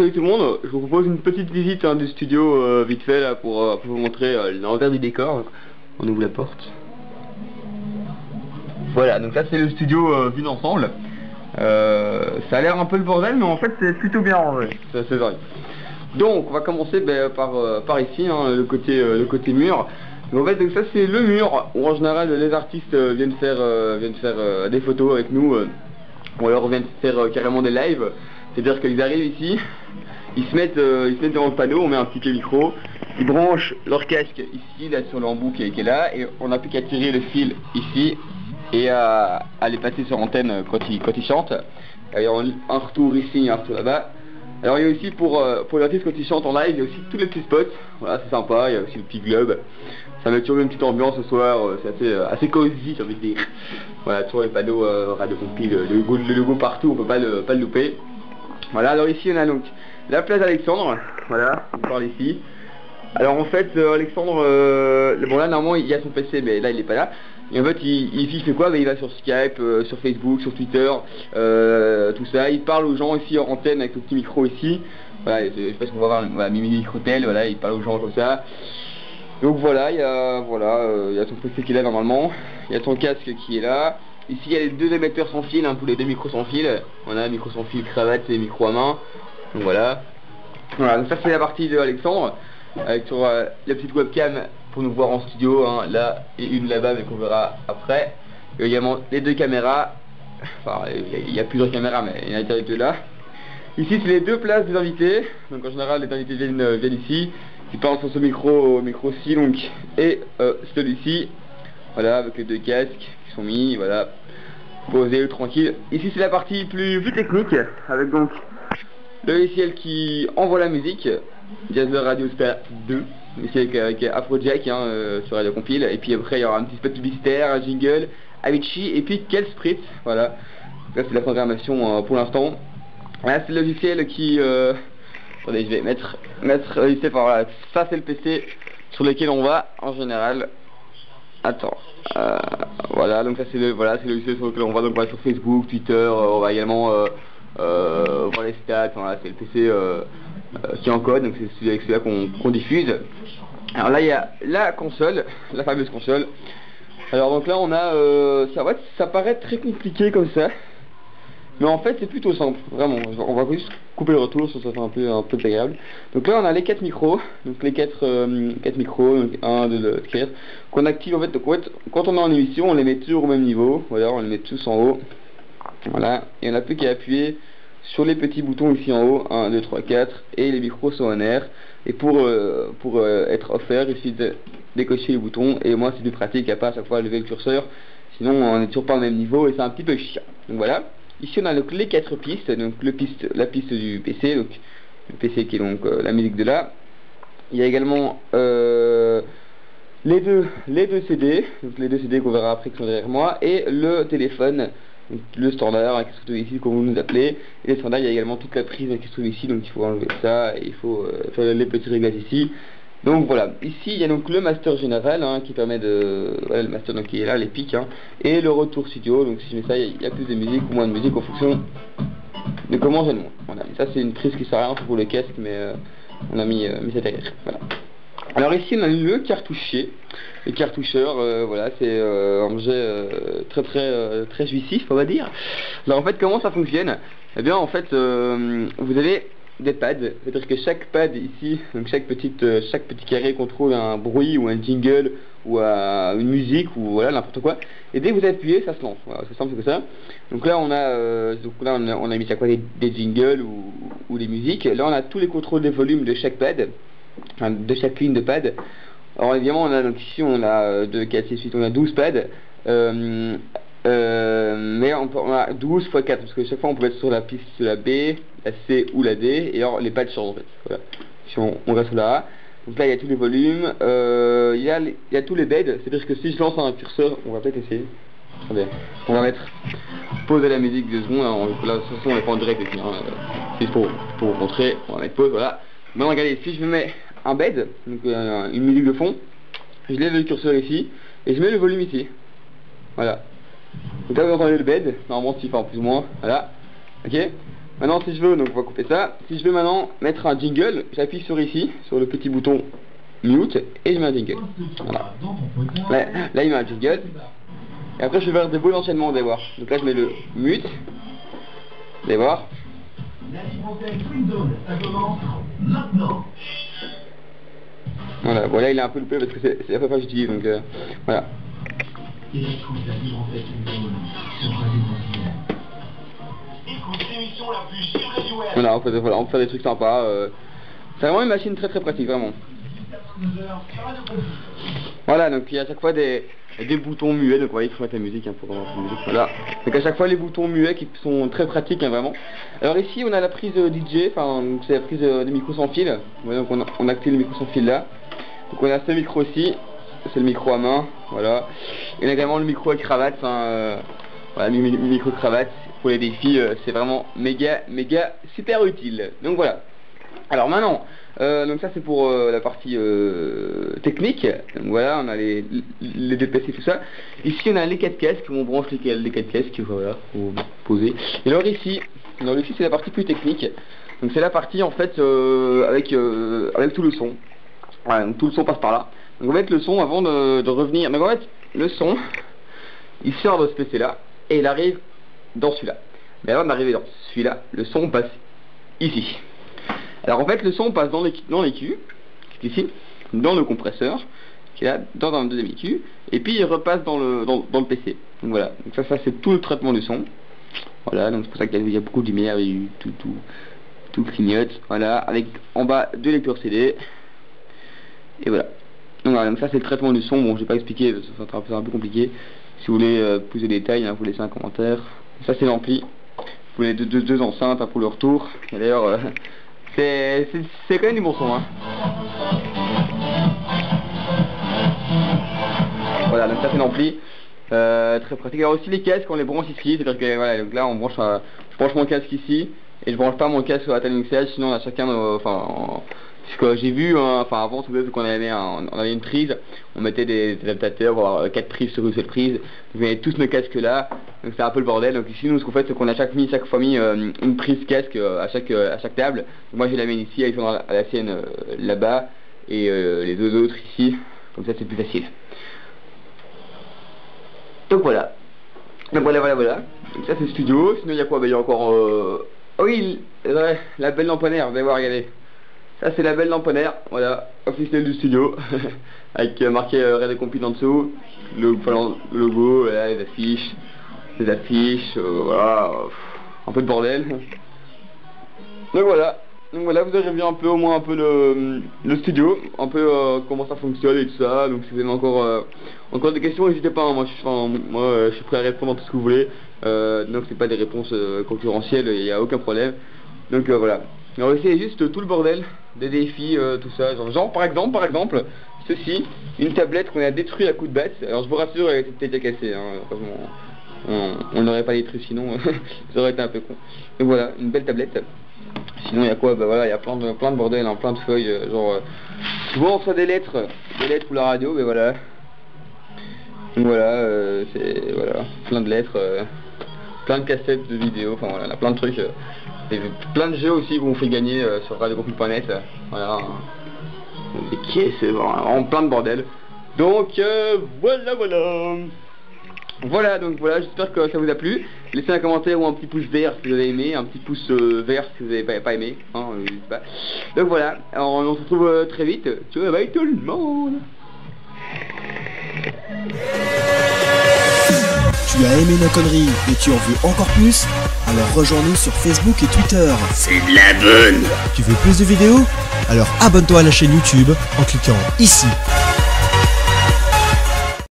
Salut tout le monde, je vous propose une petite visite du studio vite fait là pour vous montrer l'envers du décor. On ouvre la porte. Voilà, donc là c'est le studio vu d'ensemble. Ça a l'air un peu le bordel, mais en fait c'est plutôt bien en vrai. C'est assez vrai. Donc on va commencer par ici, le côté mur. Donc, en fait, donc ça c'est le mur où en général les artistes viennent faire des photos avec nous, ou alors viennent faire carrément des lives. C'est-à-dire qu'ils arrivent ici, ils se mettent devant le panneau, on met un petit micro, ils branchent leur casque ici, là sur l'embout qui est là, et on n'a plus qu'à tirer le fil ici et à les passer sur antenne quand ils chantent. Il y a un retour ici, un retour là-bas. Alors il y a aussi pour les artistes quand ils chantent en live, il y a aussi tous les petits spots, voilà c'est sympa, il y a aussi le petit globe. Ça met toujours une petite ambiance ce soir, c'est assez cosy j'ai envie de dire. Voilà, toujours les panneaux Radio Compi, le logo partout, on peut pas le louper. Voilà, alors ici on a donc la place Alexandre, voilà, on parle ici. Alors en fait Alexandre, bon là normalement il y a son PC mais là il est pas là. Et en fait il fait quoi? Il va sur Skype, sur Facebook, sur Twitter, tout ça, il parle aux gens ici en antenne avec le petit micro ici. Voilà, je sais pas si on va voir, voilà, Mimi Microtel, voilà, il parle aux gens comme ça. Donc voilà, il y a son PC qui est là normalement, il y a son casque qui est là. Ici il y a les deux émetteurs sans fil, pour les deux micros sans fil. On a un micro sans fil cravate et micro à main. Donc voilà. Voilà, donc ça c'est la partie de Alexandre, avec sur la petite webcam pour nous voir en studio, là et une là-bas mais qu'on verra après. Il y a également les deux caméras, enfin il y a plusieurs caméras mais il y en a deux là. Ici c'est les deux places des invités, donc en général les invités viennent ici, ils parlent sur ce micro-ci donc, et celui-ci, voilà avec les deux casques qui sont mis, voilà, posés, tranquille. Ici c'est la partie plus technique, avec donc le logiciel qui envoie la musique, Jazzer Radio Star 2, ici avec Afrojack sur Radio Compile, et puis après il y aura un petit spot publicitaire, un jingle, Avicii, et puis Kelsprit, voilà. Là c'est la programmation pour l'instant. Là c'est le logiciel qui... attendez, je vais mettre le logiciel, voilà, ça c'est le PC sur lequel on va en général. Attends, voilà, donc ça c'est le logiciel sur lequel on va, donc on va sur Facebook, Twitter, on va également voir les stats, voilà, c'est le PC qui encode, donc c'est avec celui-là qu'on diffuse. Alors là il y a la console, la fameuse console. Alors donc là on a, ça paraît très compliqué comme ça, mais en fait c'est plutôt simple, vraiment. On va juste couper le retour, ça fait un peu agréable. Donc là on a les 4 micros, donc les 4 micros, donc 1, 2, 4, qu'on active en fait. Donc quand on est en émission, on les met toujours au même niveau, voilà, on les met tous en haut, voilà, et on n'a plus qu'à appuyer sur les petits boutons ici en haut, 1, 2, 3, 4, et les micros sont en air. Et pour être offert, il suffit de décocher les boutons, et moi c'est plus pratique à pas à chaque fois lever le curseur, sinon on n'est toujours pas au même niveau et c'est un petit peu chiant. Donc voilà. Ici on a donc les 4 pistes, donc la piste du PC, donc le PC qui est donc la musique de là. Il y a également les deux CD, donc les deux CD qu'on verra après qui sont derrière moi, et le téléphone, donc le standard qui se trouve ici comme vous nous appelez. Et les standards, il y a également toute la prise qui se trouve ici, donc il faut enlever ça et il faut faire les petits réglages ici. Donc voilà, ici il y a donc le master général qui permet de... Voilà le master donc qui est là, les pics, et le retour studio, donc si je mets ça, il y a plus de musique ou moins de musique en fonction de comment j'ai le monde. Voilà, ça c'est une prise qui sert à rien pour le casque, mais on a mis ça derrière. Voilà. Alors ici on a le cartouchier, le cartoucheur, voilà, c'est un objet très jouissif on va dire. Alors en fait comment ça fonctionne? Eh bien en fait vous avez des pads, c'est-à-dire que chaque pad ici, donc chaque petit carré contrôle un bruit ou un jingle ou une musique ou voilà n'importe quoi, et dès que vous appuyez ça se lance, voilà, c'est simple que ça. Donc là on a mis chaque fois des jingles ou des musiques. Là on a tous les contrôles des volumes de chaque pad, enfin, de chaque ligne de pad. Alors évidemment on a donc ici on a 2, 4, 6, 8, on a 12 pads, mais on a 12 x 4 parce que chaque fois on peut être sur la piste de la B, la C ou la D, et alors les pads changent en fait. Voilà. Si on reste là, donc là il y a tous les volumes, il y a tous les beds, c'est-à-dire que si je lance un curseur, on va peut-être essayer. Attendez, on va mettre pause à la musique 2 secondes, là de toute façon on n'est pas en direct ici, c'est pour vous montrer, on va mettre pause, voilà. Maintenant regardez, si je mets un bed, donc une musique de fond, je lève le curseur ici, et je mets le volume ici, voilà. Donc là vous entendez le bed, normalement si, enfin plus ou moins, voilà, ok. Maintenant si je veux, donc on va couper ça. Si je veux maintenant mettre un jingle, j'appuie sur ici, sur le petit bouton mute et je mets un jingle. Voilà. Là il met un jingle. Et après je vais faire des beaux enchaînements, vous allez voir. Donc là je mets le mute. Vous allez voir. Voilà, bon là il est un peu loupé parce que c'est la première fois que j'utilise, donc voilà. Voilà, on peut faire des trucs sympas. C'est vraiment une machine très très pratique, vraiment. Voilà, donc il y a à chaque fois des boutons muets, donc vous voyez, il faut mettre la musique pour commencer la musique, voilà. Donc à chaque fois les boutons muets qui sont très pratiques, hein, vraiment. Alors ici on a la prise DJ, enfin c'est la prise de micro sans fil. Voilà, donc on active le micro sans fil là. Donc on a ce micro aussi, c'est le micro à main, voilà. Et on a également le micro à cravate, enfin voilà, le micro cravate pour les défis, c'est vraiment méga super utile. Donc voilà. Alors maintenant, donc ça c'est pour la partie technique. Donc voilà, on a les DPC, tout ça. Ici on a les 4 casques, on branche les 4 casques, voilà, pour poser. Et alors ici c'est la partie plus technique. Donc c'est la partie en fait avec tout le son. Voilà, donc tout le son passe par là. Donc en fait le son avant de revenir. Donc en fait le son il sort de ce PC là et il arrive dans celui-là. Mais avant d'arriver dans celui-là, le son passe ici. Alors en fait le son passe dans l'EQ, ici, dans le compresseur, qui est là, dans un deuxième EQ, et puis il repasse dans le PC. Donc voilà, donc ça c'est tout le traitement du son. Voilà, donc c'est pour ça qu'il y a beaucoup de lumière, et tout clignote, voilà, avec en bas deux lecteurs CD. Et voilà. Donc voilà, donc ça c'est le traitement du son, bon je vais pas expliquer, c'est un peu compliqué. Si vous voulez plus de détails, hein, vous laissez un commentaire. Ça c'est l'ampli. Vous voulez deux enceintes hein, pour le retour. Et d'ailleurs c'est quand même du bon son hein. Voilà, donc ça c'est l'ampli. Très pratique. Alors aussi les casques on les branche ici, c'est-à-dire que voilà, donc là on branche je branche mon casque ici et je branche pas mon casque sur la Talon XL, sinon on a chacun ce que j'ai vu, hein, enfin avant tout qu'on avait on avait une prise, on mettait des adaptateurs, voire 4 prises sur une seule prise, vous avez tous nos casques là, donc c'est un peu le bordel. Donc ici nous ce qu'on fait c'est qu'on a chaque fois mis une prise casque à chaque table. Donc, moi j'ai la mienne ici, ils sont à la sienne là-bas, et les deux autres ici, comme ça c'est plus facile. Donc voilà. Donc voilà. Donc ça c'est le studio, sinon il y a quoi? Il y a encore oh oui, la belle lamponnaire, vous allez voir, regardez. Ça c'est la belle lamponnaire, voilà, officielle du studio, avec marqué Radio Compute en dessous, le logo, voilà, les affiches, voilà, un peu de bordel. Donc voilà, vous avez vu un peu, au moins un peu le studio, un peu comment ça fonctionne et tout ça. Donc si vous avez encore des questions, n'hésitez pas, hein. Moi je suis prêt à répondre à tout ce que vous voulez, donc c'est pas des réponses concurrentielles, il n'y a aucun problème. Donc voilà. Alors ici il y a juste tout le bordel des défis, tout ça, genre par exemple ceci, une tablette qu'on a détruite à coup de batte. Alors je vous rassure, elle était peut-être cassée, hein. On n'aurait pas détruit sinon ça aurait été un peu con. Donc voilà, une belle tablette. Sinon il y a quoi? Bah voilà, il y a plein de bordel, hein, plein de feuilles, genre souvent on reçoit des lettres ou la radio, mais voilà. Donc voilà, c'est voilà, plein de lettres, plein de cassettes de vidéos, enfin voilà, plein de trucs. Et plein de jeux aussi qu'on fait gagner sur radiocompute.net, voilà, des caisses, c'est vraiment plein de bordel. Donc voilà, donc voilà, j'espère que ça vous a plu. Laissez un commentaire ou un petit pouce vert si vous avez aimé, un petit pouce vert si vous n'avez pas aimé, hein, pas. Donc voilà, alors on se retrouve très vite. Ciao, bye tout le monde. Tu as aimé nos conneries et tu en veux encore plus? Alors rejoins-nous sur Facebook et Twitter. C'est de la bonne. Tu veux plus de vidéos? Alors abonne-toi à la chaîne YouTube en cliquant ici.